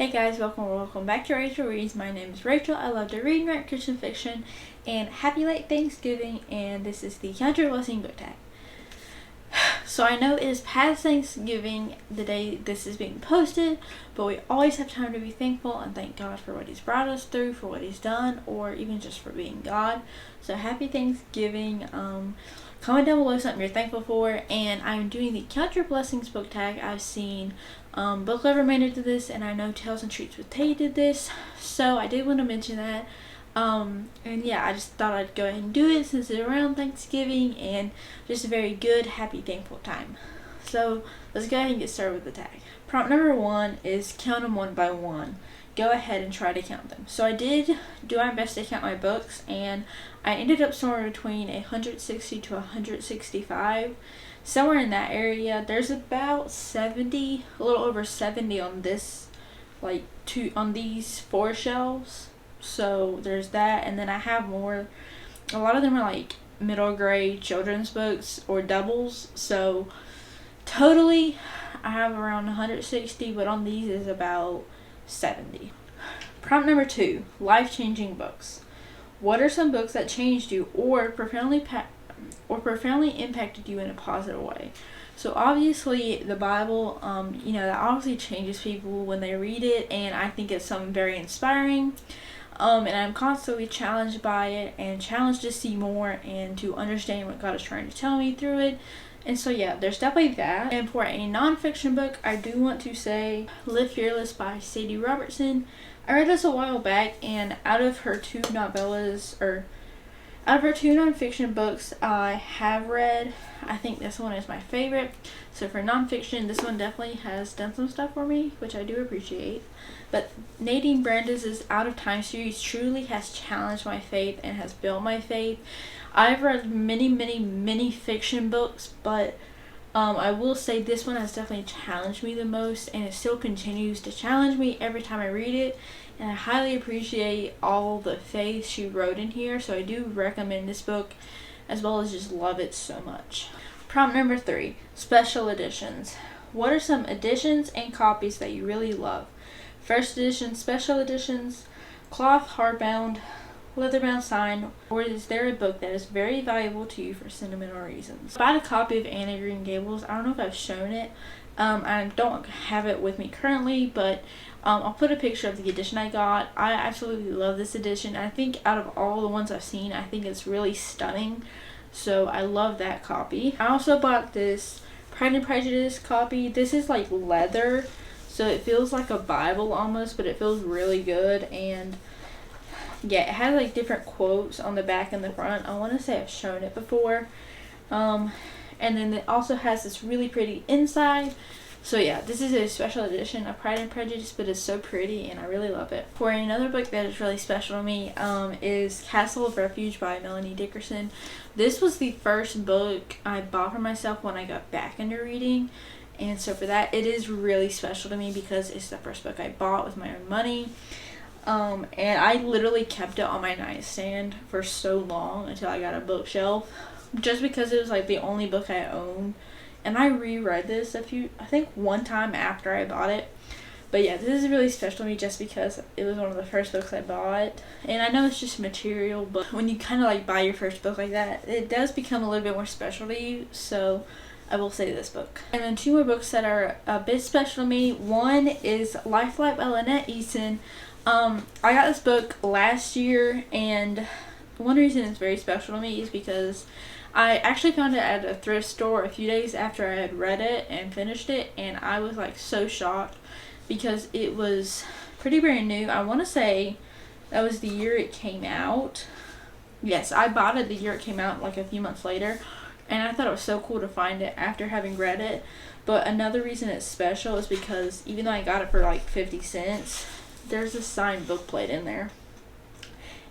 Hey guys, welcome back to Rachel Reads. My name is Rachel. I love to read and write Christian fiction. And happy late Thanksgiving, and this is the Country Blessing book tag. So I know it is past Thanksgiving the day this is being posted, but we always have time to be thankful and thank God for what He's brought us through, for what He's done, or even just for being God. So happy Thanksgiving. Comment down below something you're thankful for. And I'm doing the Count Your Blessings book tag. I've seen Book Lover made it to this, and I know Tales and Treats with Tay did this, so I did want to mention that. And yeah, I just thought I'd go ahead and do it since it's around Thanksgiving and just a very good, happy, thankful time. So let's go ahead and get started with the tag. Prompt number 1 is count them one by one. Go ahead and try to count them. So I did do my best to count my books, and I ended up somewhere between 160 to 165. Somewhere in that area. There's about 70, a little over 70 on this, on these 4 shelves. So there's that, and then I have more. A lot of them are like middle grade children's books or doubles. So totally I have around 160, but on these is about 70. Prompt number 2, life-changing books. What are some books that changed you or profoundly impacted you in a positive way? So obviously the Bible, that obviously changes people when they read it, and I think it's something very inspiring. And I'm constantly challenged by it and challenged to see more and to understand what God is trying to tell me through it. And so yeah, there's definitely that. And for a nonfiction book, I do want to say Live Fearless by Sadie Robertson. I read this a while back, and out of her 2 nonfiction books I have read, I think this one is my favorite. So for nonfiction, this one definitely has done some stuff for me, which I do appreciate. But Nadine Brandes' Out of Time series truly has challenged my faith and has built my faith. I've read many fiction books, but I will say this one has definitely challenged me the most, and it still continues to challenge me every time I read it. And I highly appreciate all the faith she wrote in here, so I do recommend this book, as well as just love it so much. Prompt number 3, special editions. What are some editions and copies that you really love? First edition, special editions, cloth, hardbound, leatherbound, signed, or is there a book that is very valuable to you for sentimental reasons? I bought a copy of Anne of Green Gables. I don't know if I've shown it. I don't have it with me currently, but I'll put a picture of the edition I got. I absolutely love this edition. I think out of all the ones I've seen, I think it's really stunning. So I love that copy. I also bought this Pride and Prejudice copy. This is like leather, so it feels like a Bible almost, but it feels really good. And yeah, it has like different quotes on the back and the front. I want to say I've shown it before. And then it also has this really pretty inside. So yeah, this is a special edition of Pride and Prejudice, but it's so pretty and I really love it. For another book that is really special to me is Castle of Refuge by Melanie Dickerson. This was the first book I bought for myself when I got back into reading. And so for that, it is really special to me because it's the first book I bought with my own money. And I literally kept it on my nightstand for so long until I got a bookshelf, just because it was like the only book I owned. And I reread this one time after I bought it. But yeah, this is really special to me just because it was one of the first books I bought. And I know it's just material, but when you kind of like buy your first book like that, it does become a little bit more special to you. So I will say this book. And then 2 more books that are a bit special to me. One is Lifelike by Lynette Easton. I got this book last year, and one reason it's very special to me is because I actually found it at a thrift store a few days after I had read it and finished it, and I was like so shocked because it was pretty brand new. I want to say that was the year it came out. Yes, I bought it the year it came out, like a few months later, and I thought it was so cool to find it after having read it. But another reason it's special is because even though I got it for like 50 cents, there's a signed book plate in there.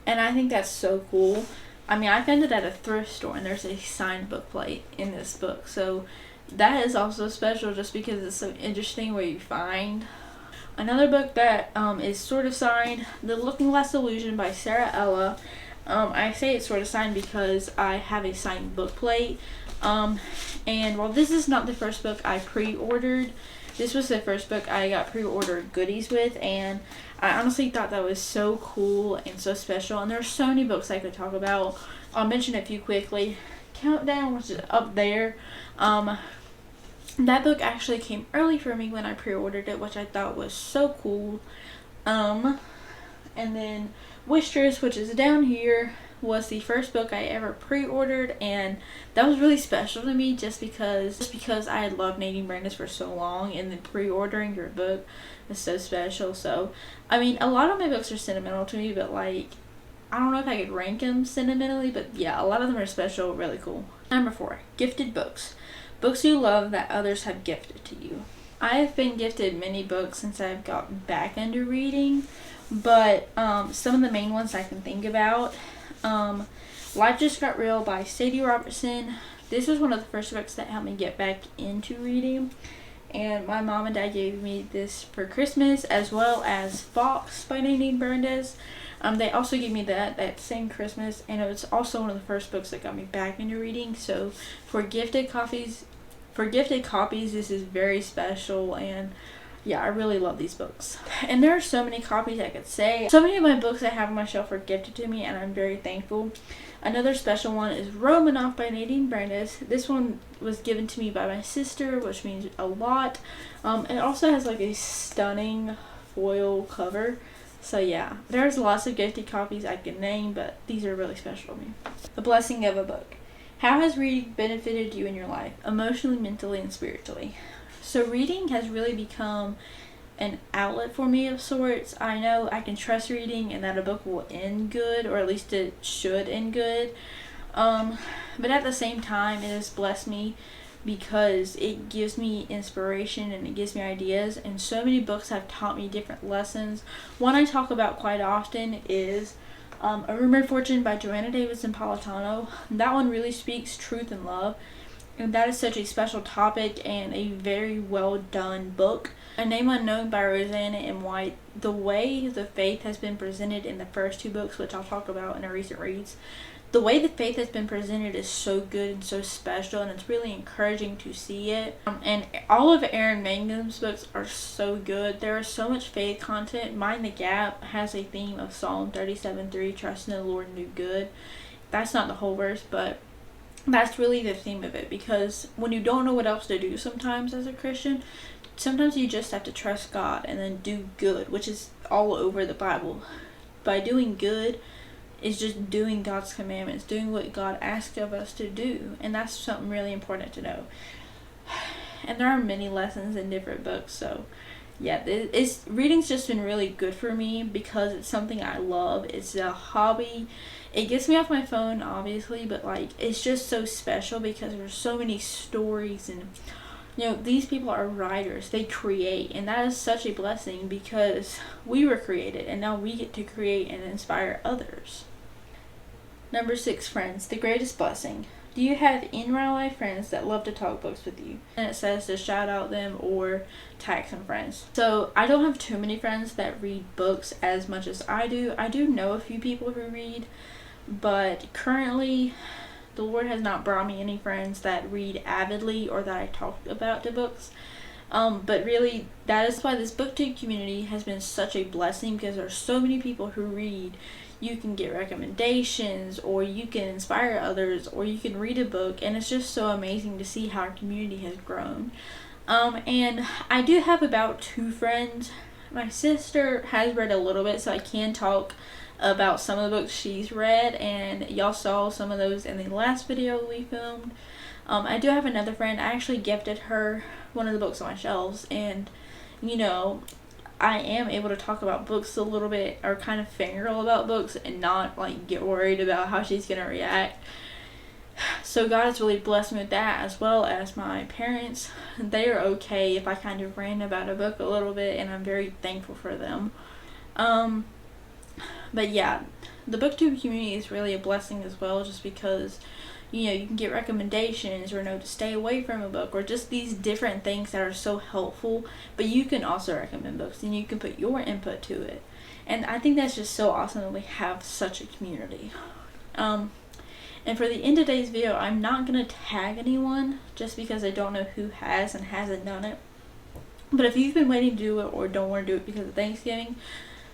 And I think that's so cool. I mean, I found it at a thrift store, and there's a signed book plate in this book. So that is also special just because it's so interesting where you find. Another book that is sort of signed, The Looking Glass Illusion by Sarah Ella. I say it's sort of signed because I have a signed book plate. And while this is not the first book I pre-ordered, This was the first book I got pre-ordered goodies with, and I honestly thought that was so cool and so special. And there's so many books I could talk about. I'll mention a few quickly. Countdown, which is up there. That book actually came early for me when I pre-ordered it, which I thought was so cool. And then Wistress, which is down here, was the first book I ever pre-ordered, and that was really special to me just because I had loved Nadine Brandes for so long, and then pre-ordering your book was so special. So I mean, a lot of my books are sentimental to me, but like, I don't know if I could rank them sentimentally, but yeah, a lot of them are special, really cool. Number 4, gifted books. Books you love that others have gifted to you. I have been gifted many books since I've gotten back into reading, but some of the main ones I can think about. Life Just Got Real by Sadie Robertson. This was one of the first books that helped me get back into reading, and my mom and dad gave me this for Christmas, as well as Fox by Nadine Brandes. They also gave me that same Christmas, and it was also one of the first books that got me back into reading. So for gifted copies, this is very special, and yeah, I really love these books. And there are so many copies I could say. So many of my books I have on my shelf are gifted to me, and I'm very thankful. Another special one is Romanoff by Nadine Brandes. This one was given to me by my sister, which means a lot. It also has like a stunning foil cover. So yeah, there's lots of gifted copies I can name, but these are really special to me. The Blessing of a Book. How has reading benefited you in your life, emotionally, mentally, and spiritually? So reading has really become an outlet for me of sorts. I know I can trust reading and that a book will end good, or at least it should end good. But at the same time, it has blessed me because it gives me inspiration and it gives me ideas, and so many books have taught me different lessons. One I talk about quite often is A Rumored Fortune by Joanna Davis and Napolitano. That one really speaks truth and love, and that is such a special topic and a very well done book. A Name Unknown by Rosanna M. White. The way the faith has been presented in the first 2 books, which I'll talk about in a recent reads, the way the faith has been presented is so good and so special, and it's really encouraging to see it. And all of Aaron Mangum's books are so good. There is so much faith content. Mind the Gap has a theme of Psalm 37:3, trust in the Lord and do good. That's not the whole verse, but that's really the theme of it, because when you don't know what else to do sometimes as a Christian, sometimes you just have to trust God and then do good, which is all over the Bible. By doing good is just doing God's commandments, doing what God asks of us to do, and that's something really important to know. And there are many lessons in different books, so yeah, reading's just been really good for me because it's something I love. It's a hobby. It gets me off my phone, obviously, but like, it's just so special because there's so many stories, and you know, these people are writers. They create, and that is such a blessing because we were created, and now we get to create and inspire others. Number 6, friends, the greatest blessing. Do you have in real life friends that love to talk books with you? And it says to shout out them or tag some friends. So I don't have too many friends that read books as much as I do. I do know a few people who read, but currently the Lord has not brought me any friends that read avidly or that I talk about the books. But really, that is why this booktube community has been such a blessing, because there are so many people who read. You can get recommendations, or you can inspire others, or you can read a book, and it's just so amazing to see how our community has grown. And I do have about 2 friends. My sister has read a little bit, so I can talk about some of the books she's read, and y'all saw some of those in the last video we filmed. I do have another friend. I actually gifted her one of the books on my shelves, and you know, I am able to talk about books a little bit, or kind of fangirl about books, and not like get worried about how she's gonna react. So God has really blessed me with that, as well as my parents. They are okay if I kind of rant about a book a little bit, and I'm very thankful for them. But yeah, the booktube community is really a blessing as well, just because you know, you can get recommendations, or know to stay away from a book, or just these different things that are so helpful. But you can also recommend books, and you can put your input to it, and I think that's just so awesome that we have such a community. And for the end of today's video, I'm not gonna tag anyone just because I don't know who has and hasn't done it. But if you've been waiting to do it or don't want to do it because of Thanksgiving,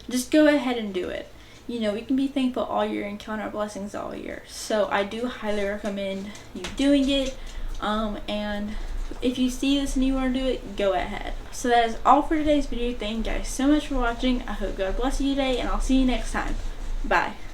just go ahead and do it. You know, we can be thankful all year and count our blessings all year. So I do highly recommend you doing it. And if you see this and you want to do it, go ahead. So that is all for today's video. Thank you guys so much for watching. I hope God bless you today, and I'll see you next time. Bye.